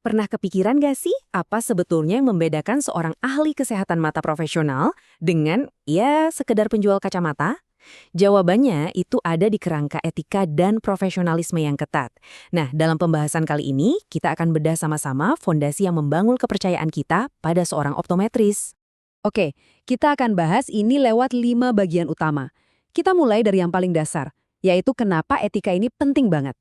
Pernah kepikiran gak sih apa sebetulnya yang membedakan seorang ahli kesehatan mata profesional dengan, ya, sekedar penjual kacamata? Jawabannya itu ada di kerangka etika dan profesionalisme yang ketat. Nah, dalam pembahasan kali ini, kita akan bedah sama-sama fondasi yang membangun kepercayaan kita pada seorang optometris. Oke, kita akan bahas ini lewat 5 bagian utama. Kita mulai dari yang paling dasar, yaitu kenapa etika ini penting banget.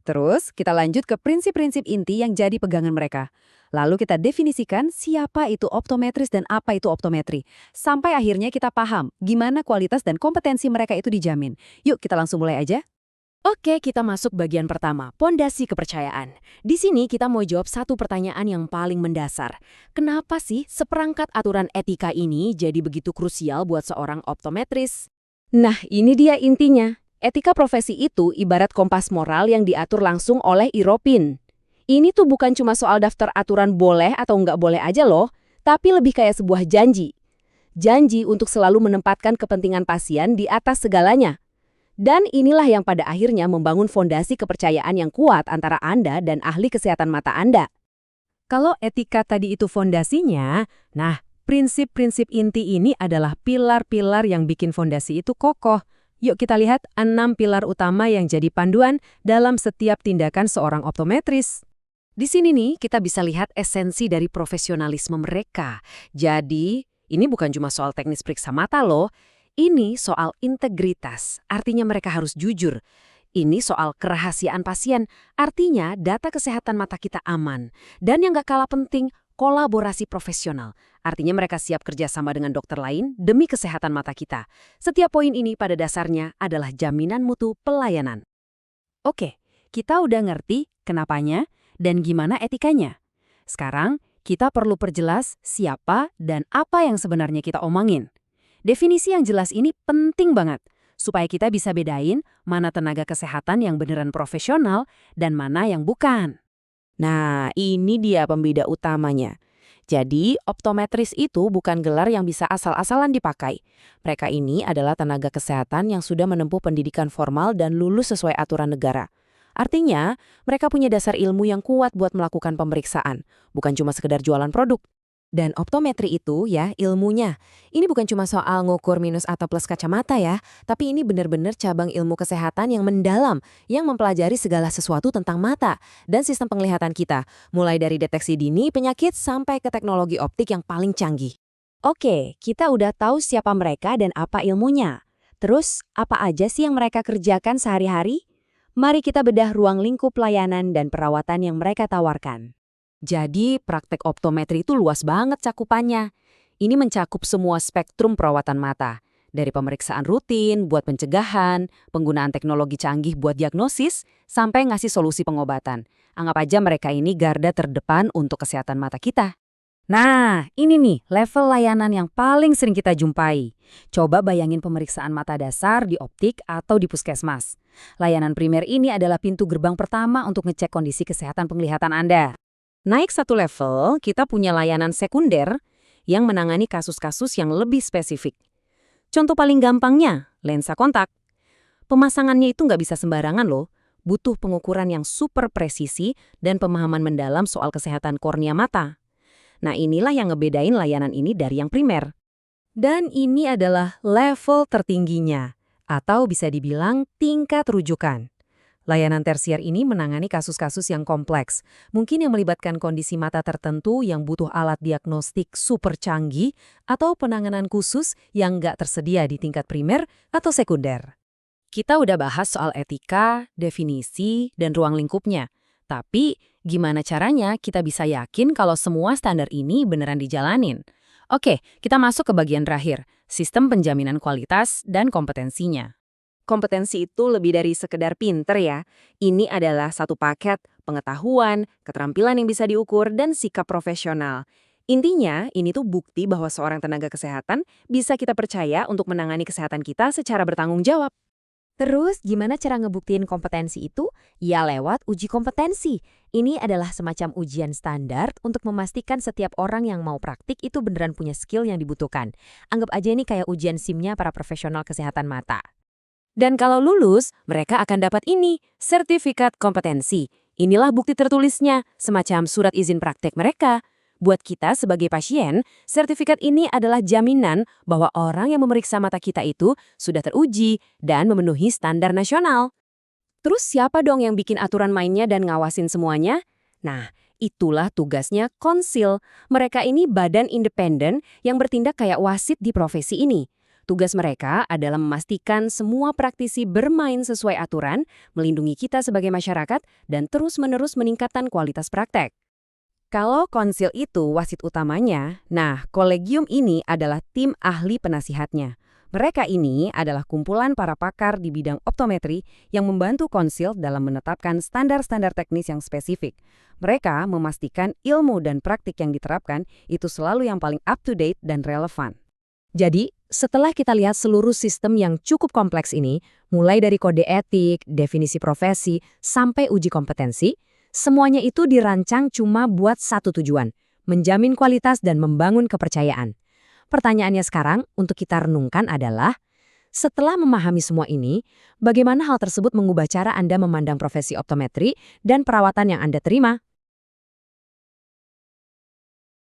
Terus, kita lanjut ke prinsip-prinsip inti yang jadi pegangan mereka. Lalu kita definisikan siapa itu optometris dan apa itu optometri. Sampai akhirnya kita paham gimana kualitas dan kompetensi mereka itu dijamin. Yuk, kita langsung mulai aja. Oke, kita masuk bagian pertama, pondasi kepercayaan. Di sini kita mau jawab satu pertanyaan yang paling mendasar. Kenapa sih seperangkat aturan etika ini jadi begitu krusial buat seorang optometris? Nah, ini dia intinya. Etika profesi itu ibarat kompas moral yang diatur langsung oleh IROPIN. Ini tuh bukan cuma soal daftar aturan boleh atau nggak boleh aja loh, tapi lebih kayak sebuah janji. Janji untuk selalu menempatkan kepentingan pasien di atas segalanya. Dan inilah yang pada akhirnya membangun fondasi kepercayaan yang kuat antara Anda dan ahli kesehatan mata Anda. Kalau etika tadi itu fondasinya, nah, prinsip-prinsip inti ini adalah pilar-pilar yang bikin fondasi itu kokoh. Yuk kita lihat 6 pilar utama yang jadi panduan dalam setiap tindakan seorang optometris. Di sini nih kita bisa lihat esensi dari profesionalisme mereka. Jadi, ini bukan cuma soal teknis periksa mata loh. Ini soal integritas, artinya mereka harus jujur. Ini soal kerahasiaan pasien, artinya data kesehatan mata kita aman. Dan yang gak kalah penting, kolaborasi profesional. Artinya mereka siap kerjasama dengan dokter lain demi kesehatan mata kita. Setiap poin ini pada dasarnya adalah jaminan mutu pelayanan. Oke, kita udah ngerti kenapanya dan gimana etikanya. Sekarang, kita perlu perjelas siapa dan apa yang sebenarnya kita omongin. Definisi yang jelas ini penting banget, supaya kita bisa bedain mana tenaga kesehatan yang beneran profesional dan mana yang bukan. Nah, ini dia pembeda utamanya. Jadi, optometris itu bukan gelar yang bisa asal-asalan dipakai. Mereka ini adalah tenaga kesehatan yang sudah menempuh pendidikan formal dan lulus sesuai aturan negara. Artinya, mereka punya dasar ilmu yang kuat buat melakukan pemeriksaan, bukan cuma sekedar jualan produk. Dan optometri itu ya ilmunya. Ini bukan cuma soal ngukur minus atau plus kacamata ya, tapi ini benar-benar cabang ilmu kesehatan yang mendalam, yang mempelajari segala sesuatu tentang mata dan sistem penglihatan kita, mulai dari deteksi dini penyakit sampai ke teknologi optik yang paling canggih. Oke, kita udah tahu siapa mereka dan apa ilmunya. Terus, apa aja sih yang mereka kerjakan sehari-hari? Mari kita bedah ruang lingkup layanan dan perawatan yang mereka tawarkan. Jadi, praktek optometri itu luas banget cakupannya. Ini mencakup semua spektrum perawatan mata. Dari pemeriksaan rutin buat pencegahan, penggunaan teknologi canggih buat diagnosis, sampai ngasih solusi pengobatan. Anggap aja mereka ini garda terdepan untuk kesehatan mata kita. Nah, ini nih level layanan yang paling sering kita jumpai. Coba bayangin pemeriksaan mata dasar di optik atau di puskesmas. Layanan primer ini adalah pintu gerbang pertama untuk ngecek kondisi kesehatan penglihatan Anda. Naik satu level, kita punya layanan sekunder yang menangani kasus-kasus yang lebih spesifik. Contoh paling gampangnya, lensa kontak. Pemasangannya itu nggak bisa sembarangan loh, butuh pengukuran yang super presisi dan pemahaman mendalam soal kesehatan kornea mata. Nah, inilah yang ngebedain layanan ini dari yang primer. Dan ini adalah level tertingginya, atau bisa dibilang tingkat rujukan. Layanan tersier ini menangani kasus-kasus yang kompleks, mungkin yang melibatkan kondisi mata tertentu yang butuh alat diagnostik super canggih atau penanganan khusus yang nggak tersedia di tingkat primer atau sekunder. Kita udah bahas soal etika, definisi, dan ruang lingkupnya. Tapi, gimana caranya kita bisa yakin kalau semua standar ini beneran dijalanin? Oke, kita masuk ke bagian terakhir, sistem penjaminan kualitas dan kompetensinya. Kompetensi itu lebih dari sekedar pinter ya. Ini adalah satu paket pengetahuan, keterampilan yang bisa diukur, dan sikap profesional. Intinya, ini tuh bukti bahwa seorang tenaga kesehatan bisa kita percaya untuk menangani kesehatan kita secara bertanggung jawab. Terus, gimana cara ngebuktiin kompetensi itu? Ya lewat uji kompetensi. Ini adalah semacam ujian standar untuk memastikan setiap orang yang mau praktik itu beneran punya skill yang dibutuhkan. Anggap aja ini kayak ujian SIM-nya para profesional kesehatan mata. Dan kalau lulus, mereka akan dapat ini, sertifikat kompetensi. Inilah bukti tertulisnya, semacam surat izin praktek mereka. Buat kita sebagai pasien, sertifikat ini adalah jaminan bahwa orang yang memeriksa mata kita itu sudah teruji dan memenuhi standar nasional. Terus siapa dong yang bikin aturan mainnya dan ngawasin semuanya? Nah, itulah tugasnya konsil. Mereka ini badan independen yang bertindak kayak wasit di profesi ini. Tugas mereka adalah memastikan semua praktisi bermain sesuai aturan, melindungi kita sebagai masyarakat, dan terus-menerus meningkatkan kualitas praktek. Kalau konsil itu wasit utamanya, nah kolegium ini adalah tim ahli penasihatnya. Mereka ini adalah kumpulan para pakar di bidang optometri yang membantu konsil dalam menetapkan standar-standar teknis yang spesifik. Mereka memastikan ilmu dan praktik yang diterapkan itu selalu yang paling up-to-date dan relevan. Jadi, setelah kita lihat seluruh sistem yang cukup kompleks ini, mulai dari kode etik, definisi profesi, sampai uji kompetensi, semuanya itu dirancang cuma buat satu tujuan, menjamin kualitas dan membangun kepercayaan. Pertanyaannya sekarang untuk kita renungkan adalah, setelah memahami semua ini, bagaimana hal tersebut mengubah cara Anda memandang profesi optometri dan perawatan yang Anda terima?